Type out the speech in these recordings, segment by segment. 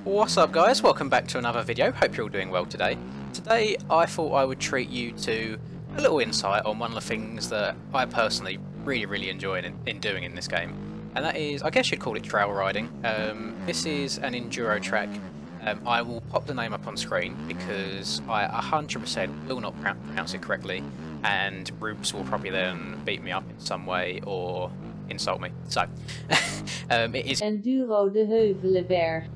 What's up guys, welcome back to another video, hope you're all doing well today. Today I thought I would treat you to a little insight on one of the things that I personally really enjoy in doing in this game. And that is, I guess you'd call it trail riding. This is an enduro track. I will pop the name up on screen because I 100% will not pronounce it correctly, and Rubes will probably then beat me up in some way or insult me. So, it is Enduro de Heuvelenberg.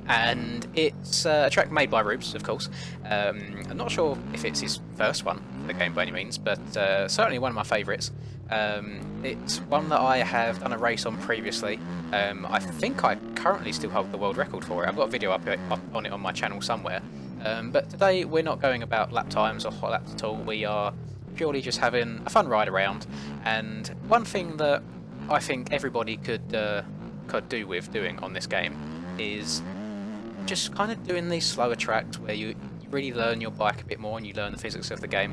And it's a track made by Rubes, of course. I'm not sure if it's his first one for the game by any means, but certainly one of my favourites. It's one that I have done a race on previously. I think I currently still hold the world record for it. I've got a video up on it on my channel somewhere. But today we're not going about lap times or hot laps at all. We are purely just having a fun ride around. And one thing that I think everybody could do with doing on this game is just kind of doing these slower tracks where you really learn your bike a bit more and you learn the physics of the game,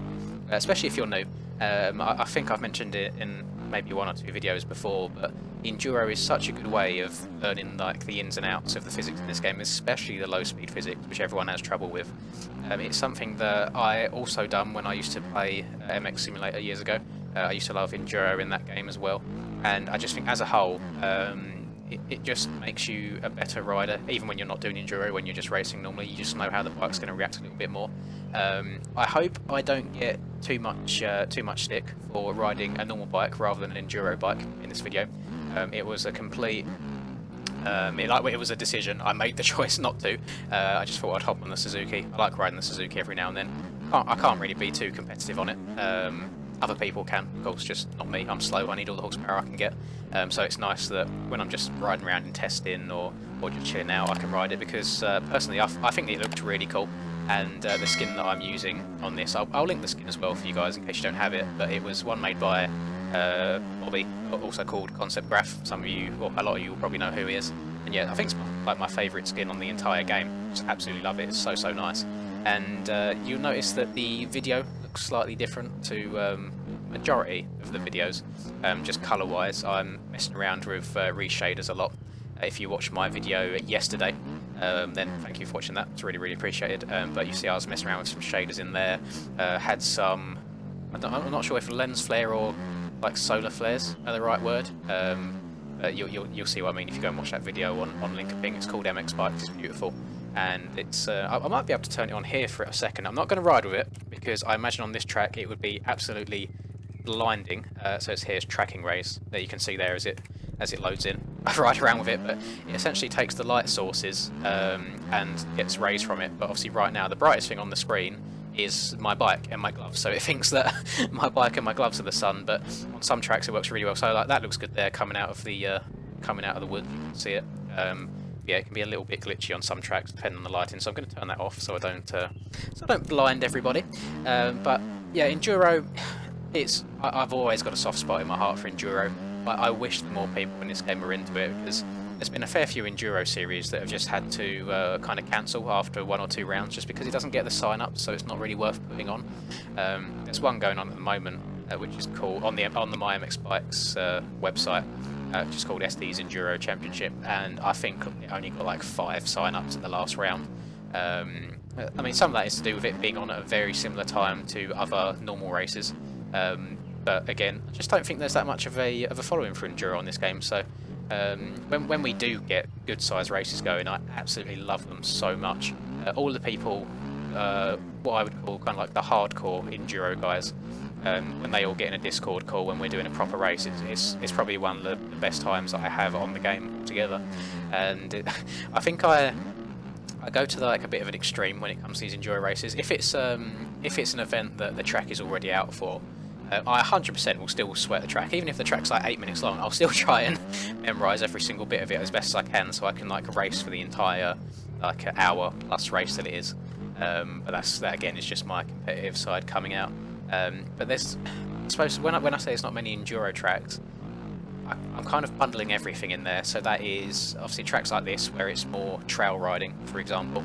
especially if you're new. I think I've mentioned it in maybe one or two videos before, but enduro is such a good way of learning like the ins and outs of the physics in this game, especially the low speed physics, which everyone has trouble with. It's something that I also done when I used to play MX Simulator years ago. I used to love enduro in that game as well, and I just think as a whole it just makes you a better rider, even when you're not doing enduro. When you're just racing normally, you just know how the bike's going to react a little bit more. I hope I don't get too much stick for riding a normal bike rather than an enduro bike in this video. It was a complete, it was a decision. I made the choice not to. I just thought I'd hop on the Suzuki. I like riding the Suzuki every now and then. I can't really be too competitive on it. Other people can, of course, just not me. I'm slow, I need all the horsepower I can get. So it's nice that when I'm just riding around and testing or just chilling out, I can ride it, because personally I think it looked really cool. And the skin that I'm using on this, I'll link the skin as well for you guys in case you don't have it, but it was one made by Bobby, also called Concept Graph. Some of you, or a lot of you will probably know who he is. And yeah, I think it's like my favourite skin on the entire game. Just absolutely love it, it's so nice. And you'll notice that the video looks slightly different to majority of the videos, just colour wise. I'm messing around with reshaders a lot. If you watched my video yesterday, then thank you for watching that, it's really appreciated. But you see I was messing around with some shaders in there, had some, I'm not sure if lens flare or like solar flares are the right word. You'll see what I mean if you go and watch that video on Link Ping. It's called MX Bikes, it's beautiful. And it's I might be able to turn it on here for a second. I'm not going to ride with it because I imagine on this track it would be absolutely blinding. So it's here's tracking rays that you can see there as it loads in. I ride around with it, but it essentially takes the light sources and gets rays from it. But obviously right now the brightest thing on the screen is my bike and my gloves, so it thinks that my bike and my gloves are the sun. But on some tracks it works really well. So like that looks good there, coming out of the wood. You can see it. Yeah, it can be a little bit glitchy on some tracks depending on the lighting, so I'm going to turn that off so I don't blind everybody. But yeah, enduro, I've always got a soft spot in my heart for enduro. I wish that more people in this game were into it, because there's been a fair few enduro series that have just had to kind of cancel after 1 or 2 rounds just because it doesn't get the sign up, so it's not really worth putting on. There's one going on at the moment which is called on the My MX Bikes website. Which is called SD's Enduro Championship, and I think it only got like 5 sign-ups at the last round. I mean, some of that is to do with it being on at a very similar time to other normal races, but again, I just don't think there's that much of a following for enduro on this game. So when we do get good sized races going, I absolutely love them so much. All the people, what I would call kind of like the hardcore enduro guys, when they all get in a Discord call when we're doing a proper race, it's probably one of the best times that I have on the game together. And I think I go to like a bit of an extreme when it comes to these enduro races. If it's an event that the track is already out for, I 100% will still sweat the track. Even if the track's like 8 minutes long, I'll still try and memorise every single bit of it as best as I can, so I can like race for the entire like hour plus race that it is. But that again is just my competitive side coming out. But there's, I suppose, when I say there's not many enduro tracks, I'm kind of bundling everything in there. So that is obviously tracks like this where it's more trail riding, for example.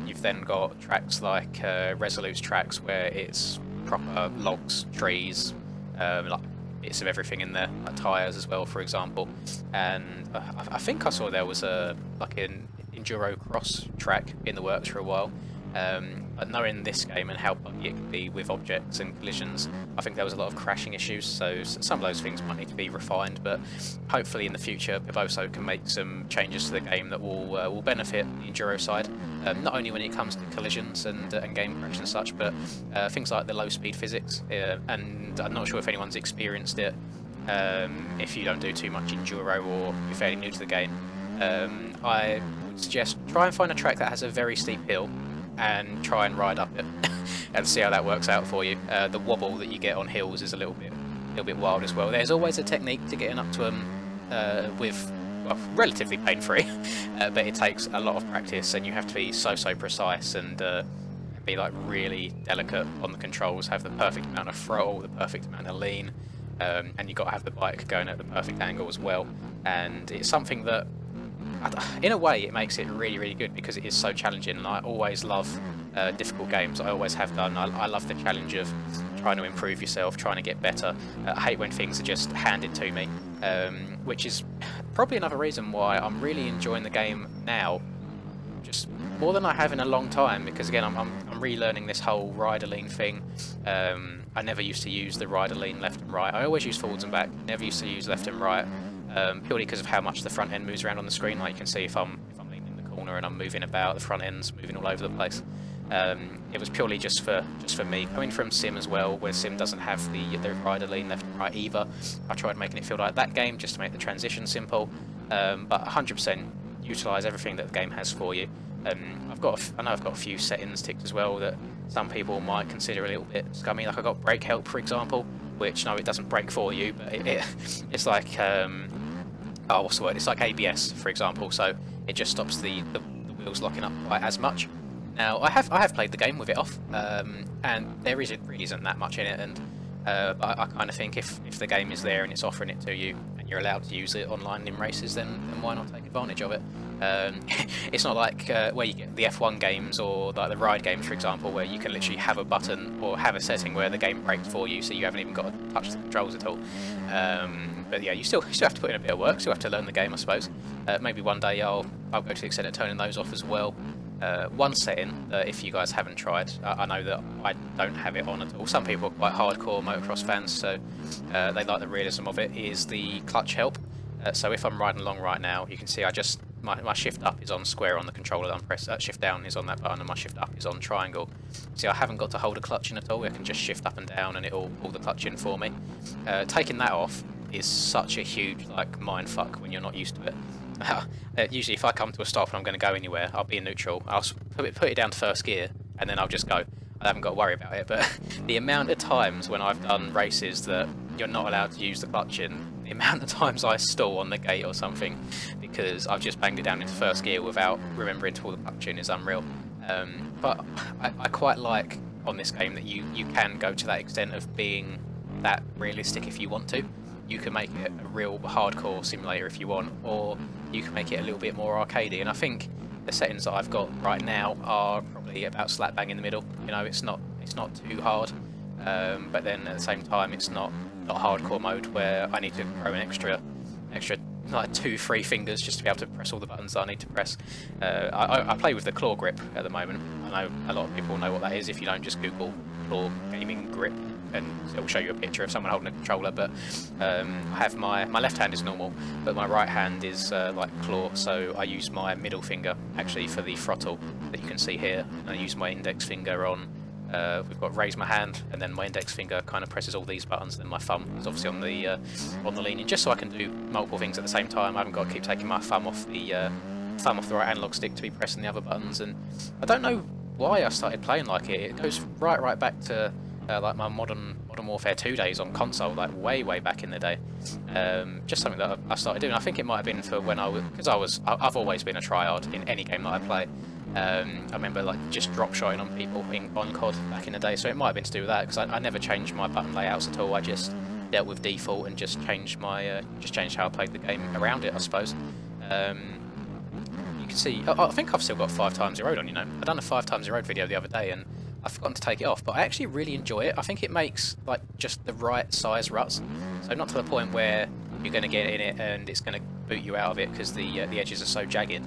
You've then got tracks like Resolute's tracks where it's proper logs, trees, like bits of everything in there, like tyres as well, for example. And I think I saw there was a like an enduro cross track in the works for a while. But knowing this game and how buggy it can be with objects and collisions, I think there was a lot of crashing issues, so some of those things might need to be refined, but hopefully in the future Pivoso can make some changes to the game that will benefit the enduro side, not only when it comes to collisions and game crash and such, but things like the low speed physics, and I'm not sure if anyone's experienced it. If you don't do too much enduro or you're fairly new to the game, I would suggest try and find a track that has a very steep hill and try and ride up it and see how that works out for you. The wobble that you get on hills is a little bit wild as well. There's always a technique to getting up to them with, well, relatively pain-free, but it takes a lot of practice and you have to be so precise and be like really delicate on the controls, have the perfect amount of throttle, the perfect amount of lean, and you've got to have the bike going at the perfect angle as well. And it's something that, in a way, it makes it really good because it is so challenging, and I always love difficult games. I always have done. I love the challenge of trying to improve yourself, trying to get better. I hate when things are just handed to me, which is probably another reason why I'm really enjoying the game now, just more than I have in a long time, because again I'm relearning this whole rider lean thing. I never used to use the rider lean left and right. I always use forwards and back, never used to use left and right. Purely because of how much the front end moves around on the screen. Like you can see, if I'm leaning in the corner and I'm moving about, the front end's moving all over the place. It was purely just for me. Coming from Sim as well, where Sim doesn't have the rider lean left and right either, I tried making it feel like that game just to make the transition simple. But 100% utilise everything that the game has for you. I know I've got a few settings ticked as well that some people might consider a little bit scummy. Like I got brake help, for example, which, no, it doesn't brake for you, but it's like what's the word? It's like ABS, for example, so it just stops the wheels locking up quite as much. Now, I have played the game with it off, and there really isn't that much in it, and I kind of think if the game is there and it's offering it to you and you're allowed to use it online in races, then why not take advantage of it? It's not like where you get the F1 games or like the ride games, for example, where you can literally have a button or have a setting where the game brakes for you, so you haven't even got to touch the controls at all. But yeah, you still have to put in a bit of work, still have to learn the game, I suppose. Maybe one day I'll go to the extent of turning those off as well. One setting that, if you guys haven't tried, I know that I don't have it on at all. Some people are quite hardcore motocross fans, so they like the realism of it, is the clutch help. So if I'm riding along right now, you can see my shift up is on square on the controller that I'm pressing, shift down is on that button, and my shift up is on triangle. See, I haven't got to hold a clutch in at all. I can just shift up and down and it'll pull the clutch in for me. Taking that off is such a huge mind fuck when you're not used to it. Usually if I come to a stop and I'm going to go anywhere, I'll be in neutral, I'll put it down to first gear, and then I'll just go. I haven't got to worry about it, but the amount of times when I've done races that you're not allowed to use the clutch in, the amount of times I stall on the gate or something because I've just banged it down into first gear without remembering to pull the clutch in is unreal. But I quite like on this game that you can go to that extent of being that realistic if you want to. You can make it a real hardcore simulator if you want, or you can make it a little bit more arcadey, and I think the settings that I've got right now are probably about slap bang in the middle. You know, it's not too hard, but then at the same time it's not hardcore mode where I need to throw an extra like 2-3 fingers just to be able to press all the buttons that I need to press. I play with the claw grip at the moment. I know a lot of people know what that is. If you don't, just Google claw gaming grip and it'll show you a picture of someone holding a controller. But I have my left hand is normal, but my right hand is like claw, so I use my middle finger actually for the throttle that you can see here, and I use my index finger on we've got raise my hand, and then my index finger kind of presses all these buttons, and then my thumb is obviously on the lean in, just so I can do multiple things at the same time. I haven't got to keep taking my thumb off the right analog stick to be pressing the other buttons. And I don't know why I started playing like it. It goes right back to like my Modern Warfare 2 days on console, like way back in the day. Just something that I started doing. I think it might have been for when I've always been a tryhard in any game that I play. I remember like just drop shotting on people on COD back in the day, so it might have been to do with that, because I never changed my button layouts at all. I just dealt with default and just changed my how I played the game around it, I suppose. You can see, I think I've still got 5 times the road on. You know, I done a 5 times the road video the other day, and I've forgotten to take it off, but I actually really enjoy it. I think it makes like just the right size ruts, so not to the point where you're going to get in it and it's going to boot you out of it because the edges are so jagged.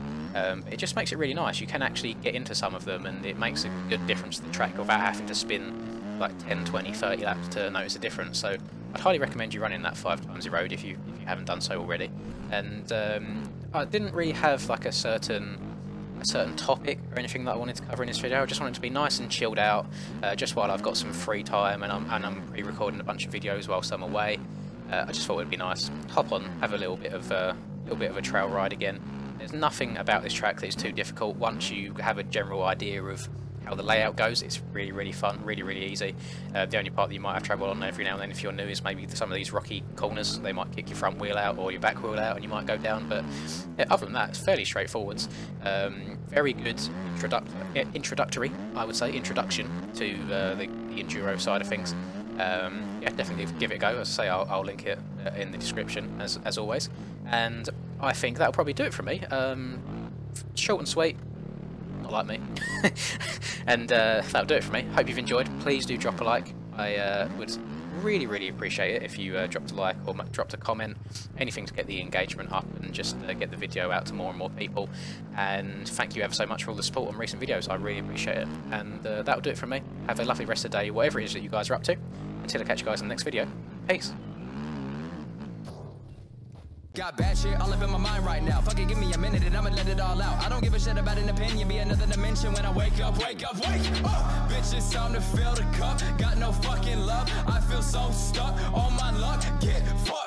It just makes it really nice. You can actually get into some of them, and it makes a good difference to the track without having to spin like 10, 20, 30 laps to notice a difference. So I'd highly recommend you running that 5 times the road if you haven't done so already. And I didn't really have like a certain topic or anything that I wanted to cover in this video. I just wanted it to be nice and chilled out, just while I've got some free time and I'm pre-recording a bunch of videos whilst I'm away. I just thought it'd be nice, hop on, have a little bit of a trail ride again. There's nothing about this track that is too difficult. Once you have a general idea of how the layout goes, it's really, really fun, really, really easy. The only part that you might have trouble on every now and then if you're new is maybe some of these rocky corners. They might kick your front wheel out or your back wheel out and you might go down, but yeah, other than that, it's fairly straightforward. Very good introductory, I would say, introduction to the enduro side of things. Yeah, definitely give it a go. As I say, I'll link it in the description as always. And I think that'll probably do it for me. Short and sweet, not like me. And that'll do it for me. Hope you've enjoyed. Please do drop a like. I would really, really appreciate it if you dropped a like or dropped a comment, anything to get the engagement up and just get the video out to more and more people. And thank you ever so much for all the support on recent videos. I really appreciate it. And that'll do it from me. Have a lovely rest of the day, whatever it is that you guys are up to. Until I catch you guys in the next video. Peace. Got bad shit all up in my mind right now. Fuck it, give me a minute and I'ma let it all out. I don't give a shit about an opinion, be another dimension when I wake up, wake up, wake up. Bitch, it's time to fill the cup. Got no fucking love, I feel so stuck on my luck. Get fucked.